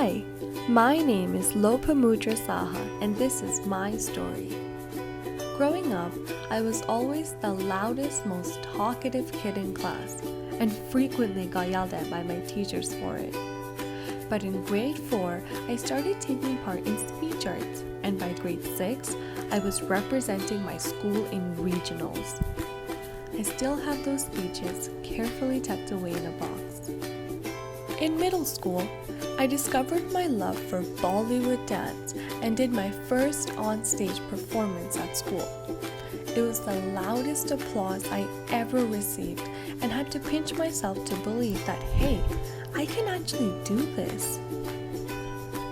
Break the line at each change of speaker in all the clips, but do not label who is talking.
Hi, my name is Lopamudra Saha, and this is my story. Growing up, I was always the loudest, most talkative kid in class, and frequently got yelled at by my teachers for it. But in grade 4, I started taking part in speech arts, and by grade 6, I was representing my school in regionals. I still have those speeches carefully tucked away in a box. In middle school, I discovered my love for Bollywood dance and did my first on-stage performance at school. It was the loudest applause I ever received and had to pinch myself to believe that, hey, I can actually do this.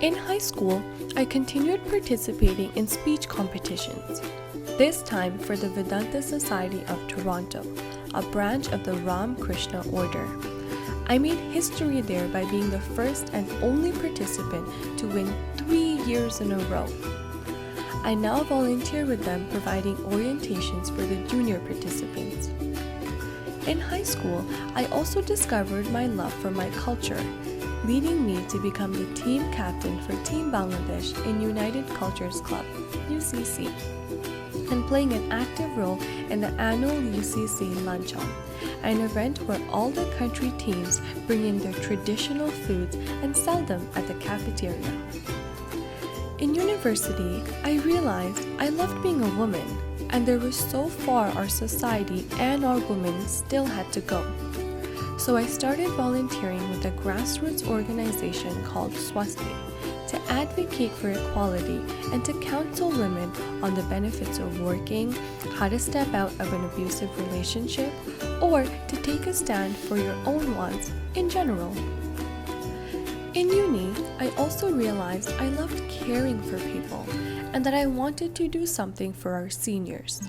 In high school, I continued participating in speech competitions, this time for the Vedanta Society of Toronto, a branch of the Ram Krishna Order. I made history there by being the first and only participant to win 3 years in a row. I now volunteer with them providing orientations for the junior participants. In high school, I also discovered my love for my culture, leading me to become the team captain for Team Bangladesh in United Cultures Club, UCC, and playing an active role in the annual UCC Luncheon, an event where all the country teams bring in their traditional foods and sell them at the cafeteria. In university, I realized I loved being a woman, and there was so far our society and our women still had to go. So I started volunteering with a grassroots organization called Swasti to advocate for equality and to counsel women on the benefits of working, how to step out of an abusive relationship, or to take a stand for your own wants in general. In uni, I also realized I loved caring for people and that I wanted to do something for our seniors.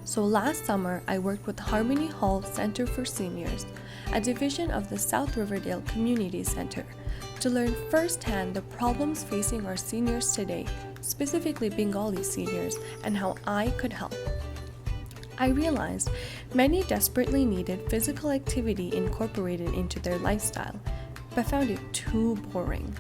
So last summer, I worked with Harmony Hall Center for Seniors, a division of the South Riverdale Community Center, to learn firsthand the problems facing our seniors today, specifically Bengali seniors, and how I could help. I realized many desperately needed physical activity incorporated into their lifestyle, but found it too boring.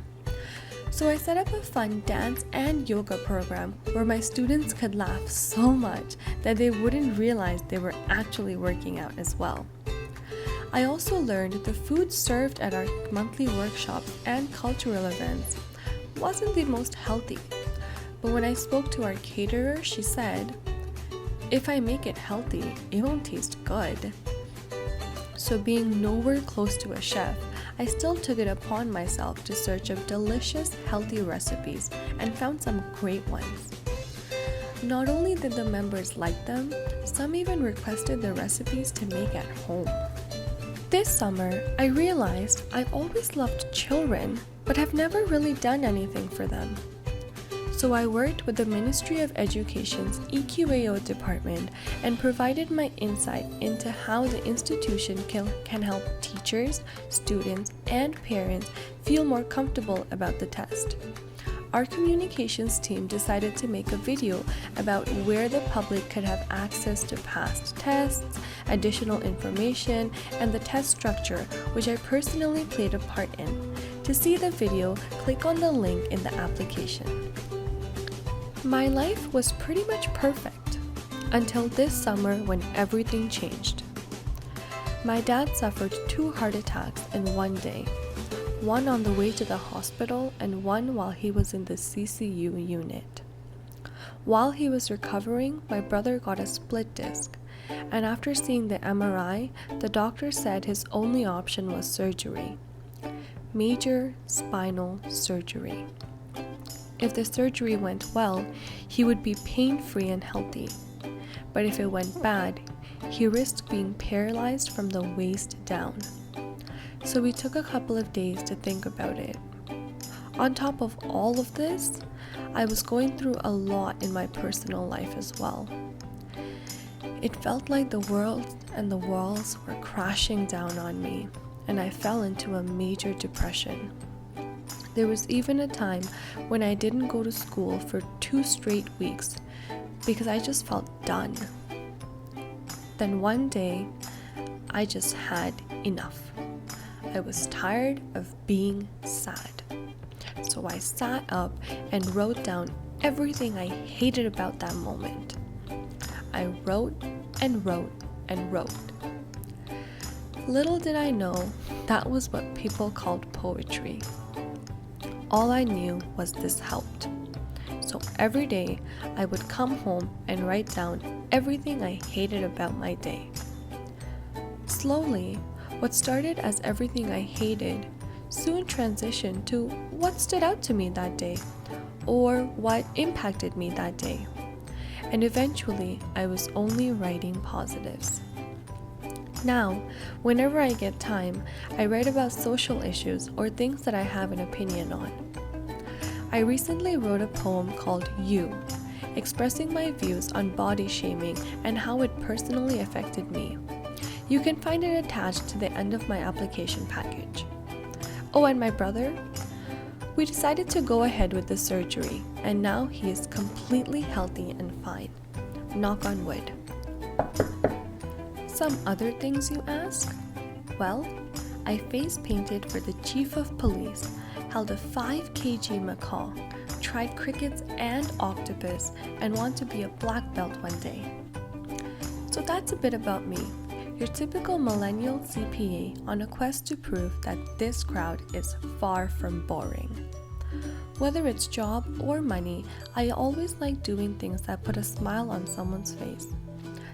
So I set up a fun dance and yoga program where my students could laugh so much that they wouldn't realize they were actually working out as well. I also learned the food served at our monthly workshops and cultural events wasn't the most healthy. But when I spoke to our caterer, she said, "If I make it healthy, it won't taste good." So being nowhere close to a chef, I still took it upon myself to search up delicious, healthy recipes and found some great ones. Not only did the members like them, some even requested the recipes to make at home. This summer, I realized I've always loved children, but have never really done anything for them. So I worked with the Ministry of Education's EQAO department and provided my insight into how the institution can help teachers, students, and parents feel more comfortable about the test. Our communications team decided to make a video about where the public could have access to past tests, additional information, and the test structure, which I personally played a part in. To see the video, click on the link in the application. My life was pretty much perfect until this summer when everything changed. My dad suffered 2 heart attacks in one day, one on the way to the hospital and one while he was in the CCU unit. While he was recovering, my brother got a split disc, and after seeing the MRI, the doctor said his only option was surgery. Major spinal surgery. If the surgery went well, he would be pain-free and healthy. But if it went bad, he risked being paralyzed from the waist down. So we took a couple of days to think about it. On top of all of this, I was going through a lot in my personal life as well. It felt like the world and the walls were crashing down on me, and I fell into a major depression. There was even a time when I didn't go to school for 2 straight weeks because I just felt done. Then one day, I just had enough. I was tired of being sad. So I sat up and wrote down everything I hated about that moment. I wrote and wrote and wrote. Little did I know that was what people called poetry. All I knew was this helped. So every day I would come home and write down everything I hated about my day. Slowly, what started as everything I hated soon transitioned to what stood out to me that day or what impacted me that day. And eventually, I was only writing positives. Now, whenever I get time, I write about social issues or things that I have an opinion on. I recently wrote a poem called You, expressing my views on body shaming and how it personally affected me. You can find it attached to the end of my application package. Oh, and my brother? We decided to go ahead with the surgery, and now he is completely healthy and fine. Knock on wood. Some other things, you ask? Well, I face painted for the chief of police, held a 5 kg macaw, tried crickets and octopus, and want to be a black belt one day. So that's a bit about me, your typical millennial CPA on a quest to prove that this crowd is far from boring. Whether it's job or money, I always like doing things that put a smile on someone's face.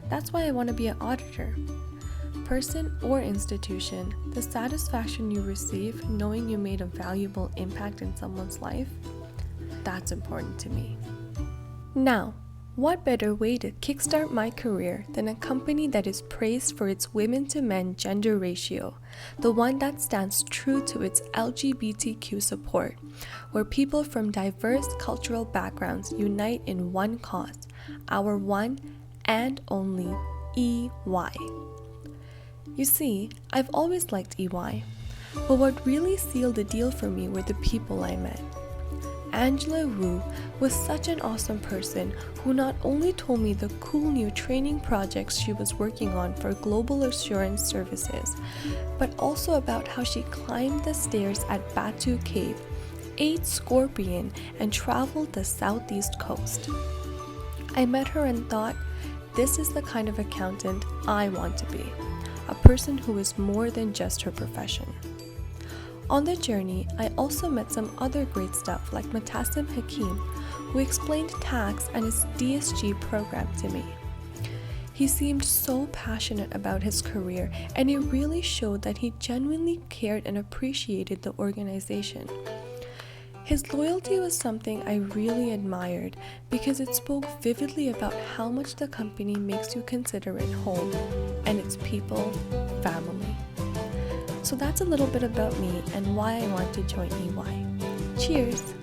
That's why I want to be an auditor. Person or institution, the satisfaction you receive knowing you made a valuable impact in someone's life, that's important to me. Now, what better way to kickstart my career than a company that is praised for its women to men gender ratio, the one that stands true to its LGBTQ support, where people from diverse cultural backgrounds unite in one cause, our one and only EY. You see, I've always liked EY, but what really sealed the deal for me were the people I met. Angela Wu was such an awesome person who not only told me the cool new training projects she was working on for global assurance services, but also about how she climbed the stairs at Batu Cave, ate scorpion, and traveled the southeast coast. I met her and thought, this is the kind of accountant I want to be, a person who is more than just her profession. On the journey, I also met some other great stuff like Mutassim Hakim, who explained tax and his DSG program to me. He seemed so passionate about his career, and it really showed that he genuinely cared and appreciated the organization. His loyalty was something I really admired because it spoke vividly about how much the company makes you consider it home and its people, family. So that's a little bit about me and why I want to join EY. Cheers!